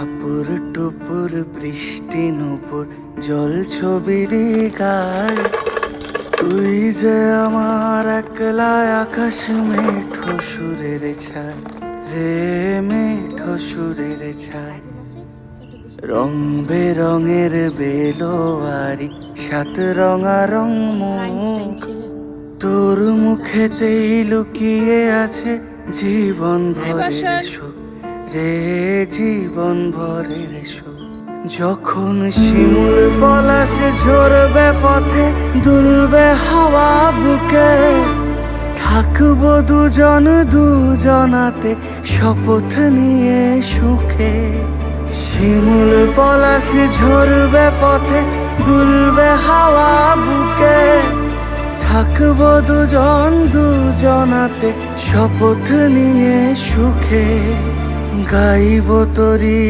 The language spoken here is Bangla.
টাপুর টুপুর বৃষ্টি নুপুর জল ছবির গায়, তুই যে আমার একলা আকাশ মেঠো সুরের ছায় রে, মেঠো সুরের ছায়। রং বেরঙের বেলোয়ারি সাত রঙা রং মুখ, তোর মুখেতেই লুকিয়ে আছে জীবন ভরের সুখ রে, জীবন ভরের সুখ। যখন শিমুল পলাশ ঝরবে পথে, দুলবে হাওয়া বুকে, থাকবো দুজন দুজনাতে শপথ নিয়ে সুখে। শিমুল পলাশ ঝরবে পথে, দুলবে হাওয়া বুকে, থাকবো দুজন দুজনাতে শপথ নিয়ে সুখে। গাইব তোরি